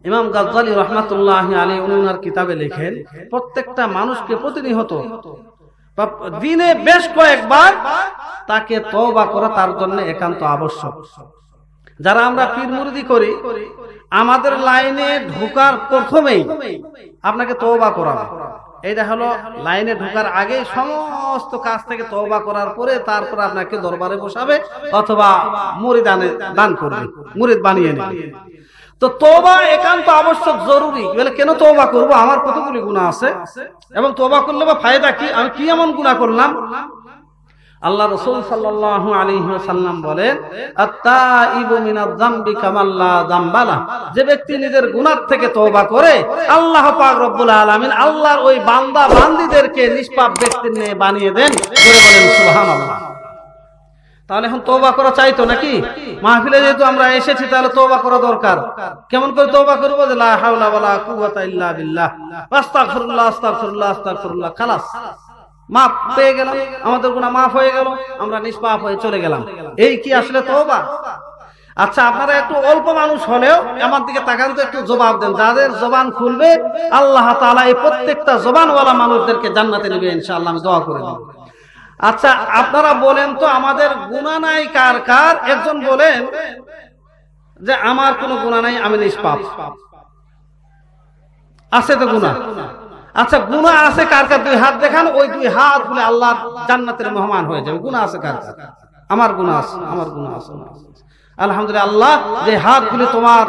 ইমাম গাজ্জালী রাহমাতুল্লাহি আলাইহি ওনার কিতাবে লেখেন, প্রত্যেকটা মানুষকে প্রতিনিয়ত দিনে বেশ কয়েকবার তাকে তওবা করা তার জন্য একান্ত আবশ্যক। যারা আমরা পীর মুরিদি করি, আমাদের লাইনে ঢোকার প্রথমেই আপনাকে তওবা করাবে। এটা হলো লাইনে ঢোকার আগে সমস্ত কাজ থেকে তওবা করার পরে তারপর আপনাকে দরবারে বসাবে অথবা মুরিদানে দান করবে, মুরিদ বানিয়ে নেবে। তো তওবা একান্ত আবশ্যক, জরুরি। বলে কেন তওবা করব? আমার কতগুলি গুনাহ আছে, এবং তওবা করলে বা ফায়দা কি? আমি কি এমন গুনাহ করলাম? আল্লাহ রাসূল সাল্লাল্লাহু আলাইহি ওয়াসাল্লাম বলেন, আত-তাইবু মিনাজ যামবি কামাল্লা যামবালা। যে ব্যক্তি নিজের গুনাহ থেকে তওবা করে, আল্লাহ পাক রব্বুল আলামিন আল্লাহর ওই বান্দা বান্দীদেরকে নিষ্পাপ ব্যক্তির ন্যায় বানিয়ে দেন। জোরে বলেন সুবহানাল্লাহ। তাহলে এখন তওবা করা চাইতো নাকি? মাহফিলে যেহেতু আমরা এসেছি, তাহলে তওবা করা দরকার। কেমন করে তওবা করব? যে লা হাওলা ওয়ালা কুওয়াতা ইল্লা বিল্লাহ, আস্তাগফিরুল্লাহ আস্তাগফিরুল্লাহ আস্তাগফিরুল্লাহ, খালাস, মাফ পেয়ে গেলাম, আমাদের গুনাহ মাফ হয়ে গেল, আমরা নিষ্পাপ হয়ে চলে গেলাম। এই কি আসলে তওবা? আচ্ছা, আপনারা একটু অল্প মানুষ হলেও আমার দিকে তাকান তো, একটু জবাব দেন। যাদের জবান খুলবে আল্লাহ তাআলা এই প্রত্যেকটা জবানওয়ালা মানুষদেরকে জান্নাতে নেবে ইনশাআল্লাহ, আমি দোয়া করে দেব। আচ্ছা, আপনারা বলেন তো, আমাদের গুনাহ নাই কার কার? একজন বলেন যে আমার কোনো গুনাহ নাই, আমি নিষ্পাপ। আছে তো গুনাহ? আচ্ছা, গুনাহ আছে কার কার? দুই হাত দেখান, ওই দুই হাত খুলে আল্লাহ জান্নাতের মেহমান হয়ে যাবে। গুনাহ আছে কার কার? আমার গুনাহ আছে, আমার গুনাহ আছে। আলহামদুলিল্লাহ, আল্লাহ যে হাতগুলি তোমার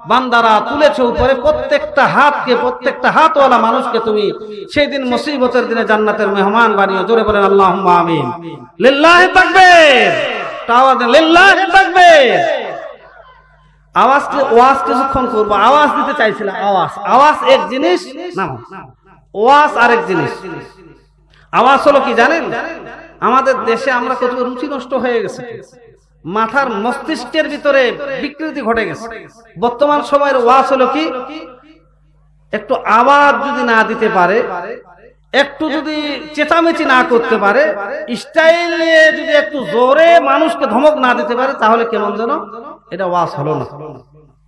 বান্দারা তুলেছে উপরে, প্রত্যেকটা হাতকে, প্রত্যেকটা হাতওয়ালা মানুষকে তুমি সেই দিন মুসিবতের দিনে জান্নাতের মেহমান বানিও। জোরে বলেন আল্লাহুম্মা আমিন। লিল্লাহি তাকবীর, তাওয়াজ লিল্লাহি তাকবীর। ওয়াজ কিছুক্ষণ করবো, আওয়াজ দিতে চাইছিলাম। আওয়াজ এক জিনিস না, ওয়াজ আরেক জিনিস। আওয়াজ হলো কি জানেন? আমাদের দেশে আমরা কত রুচি নষ্ট হয়ে গেছে, মাথার মস্তিষ্কের ভিতরে বিকৃতি ঘটে গেছে। বর্তমান সময়ের ওয়াজ হলো কি, একটু আওয়াজ যদি না দিতে পারে, একটু যদি চেঁচামেচি না করতে পারে, স্টাইল নিয়ে যদি একটু জোরে মানুষকে ধমক না দিতে পারে, তাহলে কেমন যেন এটা ওয়াজ হলো না,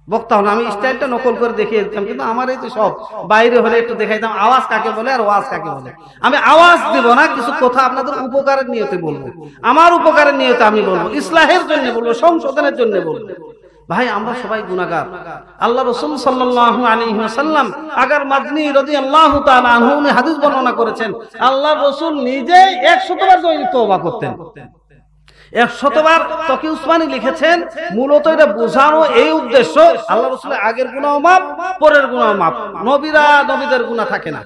বক্তা হলো। আমি স্টাইলটা নকল করে দেখিয়ে দিতাম, কিন্তু আমার এই তো সব বাইরে হলে একটু দেখাইতাম আওয়াজ কাকে বলে আর ওয়াজ কাকে বলে। আমি আওয়াজ দিব না, কিছু কথা আপনাদের উপকারের নিয়তে বলবো, আমার উপকারের নিয়তে আমি বলবো, ইসলাহের জন্য বলবো, সংশোধনের জন্য বলবো। ভাই, আমরা সবাই গুনাহগার। আল্লাহ রাসূল সাল্লাল্লাহু আলাইহি ওয়াসাল্লাম আগার মাদনী রাদিয়াল্লাহু তাআলা আনহু হাদিস বর্ণনা করেছেন, আল্লাহ রাসূল নিজেই 100 বার তওবা করতেন। 100 বার তকি উসমানী লিখেছেন, মূলত এটা বোঝানো এই উদ্দেশ্য, আল্লাহ রাসূলের আগের গুনাহ মাফ, পরের গুনাহ মাফ। নবীদের গুনাহ থাকে না,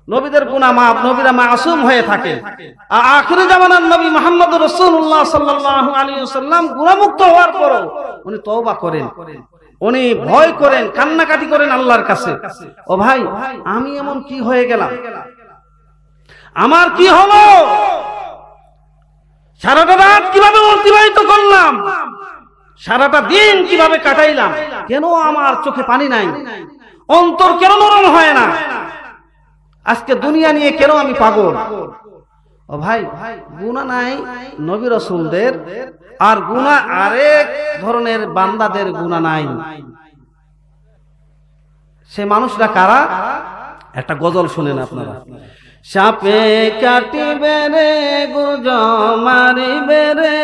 নবীদের গুনাহ মাফ, নবীরা মাসুম হয়ে থাকে। আখির জামানার নবী মুহাম্মদ রাসূলুল্লাহ সাল্লাল্লাহু আলাইহি ওয়াসাল্লাম গুনাহমুক্ত হওয়ার পরও উনি তওবা করেন, উনি ভয় করেন, কান্নাকাটি করেন আল্লাহর কাছে। ও ভাই, আমি এমন কি হয়ে গেলাম? আমার কি হলো? সারাটা রাত কিভাবে অতিবাহিত করলাম, সারাটা দিন কিভাবে কাটাইলাম, কেন আমার চোখে পানি নাই, অন্তর কেন নরম হয় না, আজকে দুনিয়া নিয়ে কেন আমি পাগল? ও ভাই, গুনাহ নাই নবী রাসূলদের, আর গুনাহ আরেক ধরনের বান্দাদের গুনাহ নাই। সে মানুষরা কারা? একটা গজল শুনেন আপনারা। সাপে কাটিবে রে, গুজ মারিবে রে,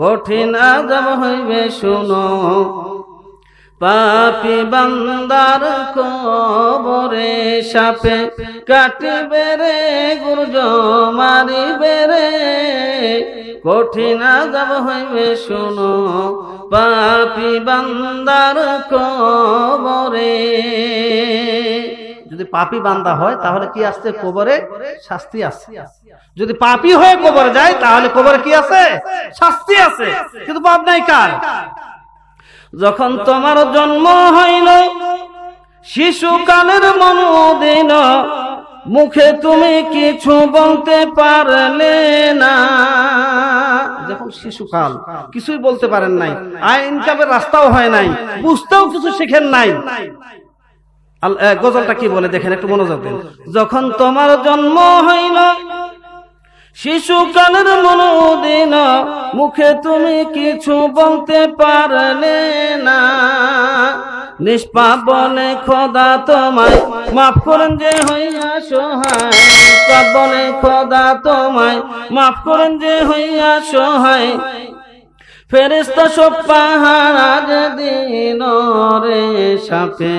কঠিন আযাব হইবে শুনো, পাপী বান্দার কবরে সাপে কাটিবে রে, গুজ মারিবে রে, কঠিন আযাব হইবে শুনো, পাপী বান্দার কবরে। যদি পাপী বান্দা হয় তাহলে কি আসছে? কবরে শাস্তি আছে। যদি পাপী হয়ে কবরে যায় তাহলে কবরে কি আছে? শাস্তি আছে। কিন্তু পাপ নাই কার? যখন তোমার জন্ম হইল শিশুকালের মনোদিন, মুখে তুমি কিছু বলতে পারলে না। যখন শিশুকাল, কিছুই বলতে পারেন নাই, আইন কাবের রাস্তাও হয় নাই, বুঝতেও কিছু শিখেন নাই। গজলটা কি বলে দেখেন, একটু মনোযোগ দেন। যখন তোমার জন্ম হইল শিশুকালের মনোদিন, মুখে তুমি কিছু বলতে পারলে না, নিষ্পাপ বলে খোদা তোমায় মাফ করেন যে হইয়া সহায়, নিষ্পাপ বলে খোদা তোমায় মাফ করেন যে হইয়া সহায়। ফেরেশতা সব পাহারা যেদিন রে সাপে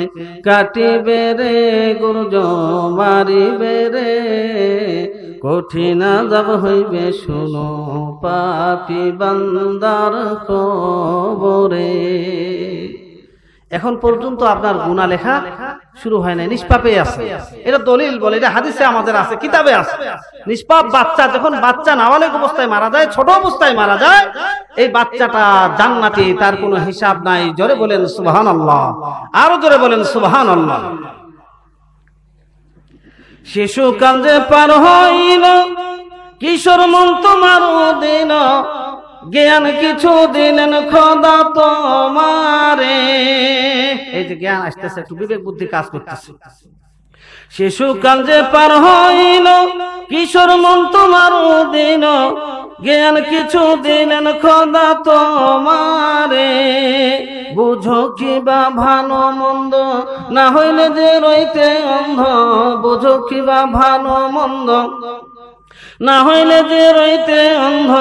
কাটিবে রে গুরুজ মারিবে রে, কঠিন আযাব হইবে শুনো পাপী বান্দার কবরে। এখন পর্যন্ত আপনার গুনাহ লেখা শুরু হয় নাই, নিষ্পাপে আছে। এটা দলিল বলে, এটা হাদিসে আমাদের আছে, কিতাবে আছে। নিষ্পাপ বাচ্চা যখন বাচ্চা নাবালেগ অবস্থায় মারা যায়, ছোট অবস্থায় মারা যায়, এই বাচ্চাটা জান্নাতি, তার কোনো হিসাব নাই। জোরে বলেন সুবহানাল্লাহ, আরো জোরে বলেন সুবহানাল্লাহ। শিশুকাল যে পার হইল, কিশোর মন তোমার দিন, জ্ঞান কিছু দিলেন খোদা তোমারে। এই যে জ্ঞান আসতেছে, একটু বিবেক বুদ্ধি কাজ করতেছে। শিশুকাল যে পার হইল, কিশোর মন তোমার দিন, জ্ঞান কিছু দিলেন খোদা তোমারে। বুঝো কি বা ভালো মন্দ, না হইলে যে রইতে অন্ধ। বুঝো কি বা ভালো মন্দ, না হইলে যে রইতে অন্ধ।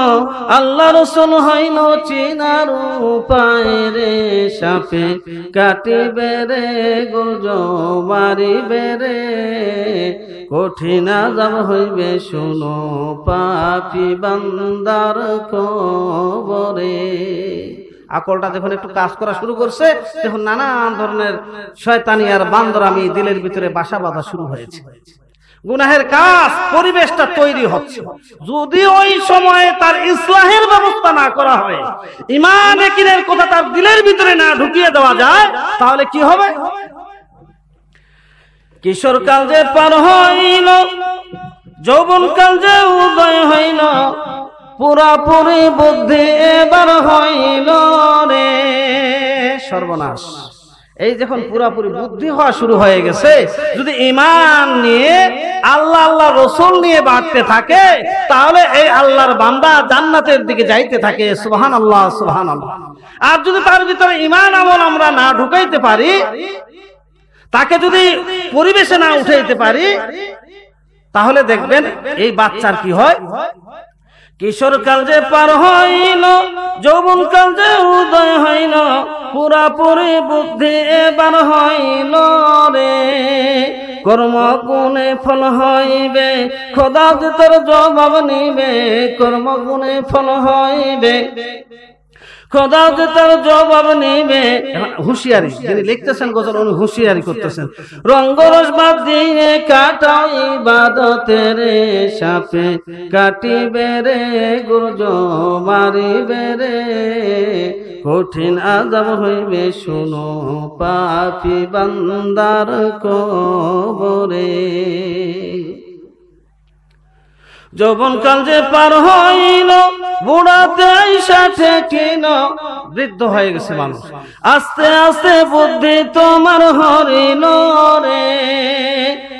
আল্লাহ রাসূল হইল চিনার উপায় রে, সাপে কাটিবে রে গুরজ মারিবে রে, কঠিন আযাব হইবে শুনো পাপী বান্দার কবরে। আকলটা যখন একটু কাজ করা শুরু করছে, তখন নানান ধরনের শয়তানি আর বান্দরামি দিলের ভিতরে বাসা বাঁধা শুরু হয়েছে। গুনাহের কাজ, পরিবেশটা তৈরি হচ্ছে। যদি ওই সময়ে তার ইসলাহের ব্যবস্থা না করা হয়, ঈমান ইয়াকিনের কথা তার দিলের ভিতরে না ঢুকিয়ে দেওয়া যায়, তাহলে কি হবে? কিশোরকাল যে পার হইল, যৌবনকাল যে উদয় হইল, পুরাপুরি বুদ্ধি এবার হইল রে। সর্বনাশ! এই যখন পুরাপুরি বুদ্ধি হওয়া শুরু হয়ে গেছে, যদি ঈমান নিয়ে আল্লাহ আল্লাহ রাসূল নিয়ে বাড়তে থাকে, তাহলে এই আল্লাহর বান্দা জান্নাতের দিকে যাইতে থাকে। সুবহানাল্লাহ, সুবহানাল্লাহ। আর যদি তার ভিতরে ঈমান আমল আমরা না ঢুকাইতে পারি, তাকে যদি পরিবেশে না উঠাইতে পারি, তাহলে দেখবেন এই বাচ্চার কি হয়। কিশোরকাল যে পার হইল, যৌবনকাল যে উদয় হইল, পুরাপুরি বুদ্ধি এবার হইল রে। কর্ম গুণে ফল হইবে, খোদা যে তোর জবাব নিবে। কর্ম গুণে ফল হইবে, খোদা যে তার জবাব নিবে। হুঁশিয়ারি, যিনি লিখতেছেন গজল, উনি হুঁশিয়ারি করতেছেন। রঙ্গরস বাদ দিয়ে কাটাও ইবাদতের, সাপে কাটিবে রে গুরজ মারিবে রে, কঠিন আযাব হইবে শুনো পাপী বান্দার কবরে। যৌবনকাল যে পার হইল, বুড়াতে আইসা ঠেকিল, বৃদ্ধ হয়ে গেছে মানুষ। আস্তে আস্তে বুদ্ধি তোমার হরিল রে,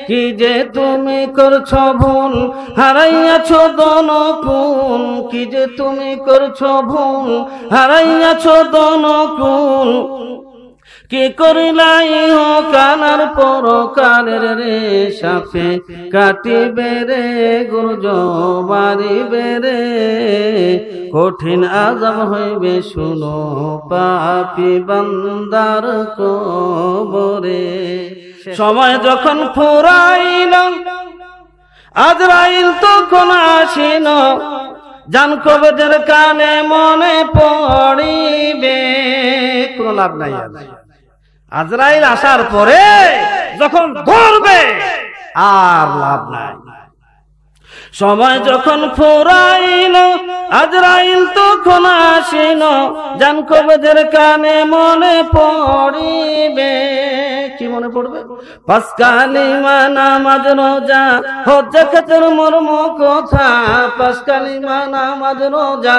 কি যে তুমি করছো ভুল, হারাইয়াছো দনকুল। কি যে তুমি করছো ভুল, হারাইয়াছো দনকুল। কি করিলাই হো কানার পরকালের রে, সাপে কাটিবে রে গুরজ মারিবে রে, কঠিন আযাব হইবে শুনো পাপী বান্দার কবরে। সময় যখন ফুরাইল, আজরাইল তখন আসিল, জান কবজের কানে মনে পড়িবে। কোনো লাভ নাই। আজরাইল আসার পরে যখন ধরবে, আর লাভ নাই। সময় যখন ফুরাইল, আজরাইল তখন আসিল, জান কবজের কানে মনে পড়িবে। কি মনে পড়বে? পাঁচ কালিমা নামাজ রোজা হজ যাকাতের মর্ম কথা। পাঁচ কালিমা নামাজ রোজা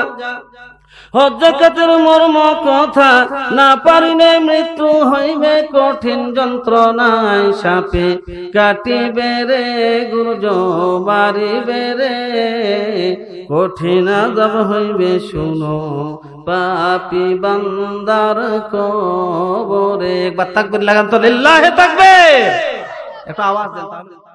হজ যাকাতের মর্ম কথা, না পারিলে মৃত্যু হইবে কঠিন যন্ত্রণায়। সাপে কাটিবে রে গুরজ মারিবে রে, কঠিন আযাব হইবে শুনো পাপী বান্দার কবরে। একবার তাকবীর লাগান তো, লিল্লাহি তাকবীর। একটা আওয়াজ দেন।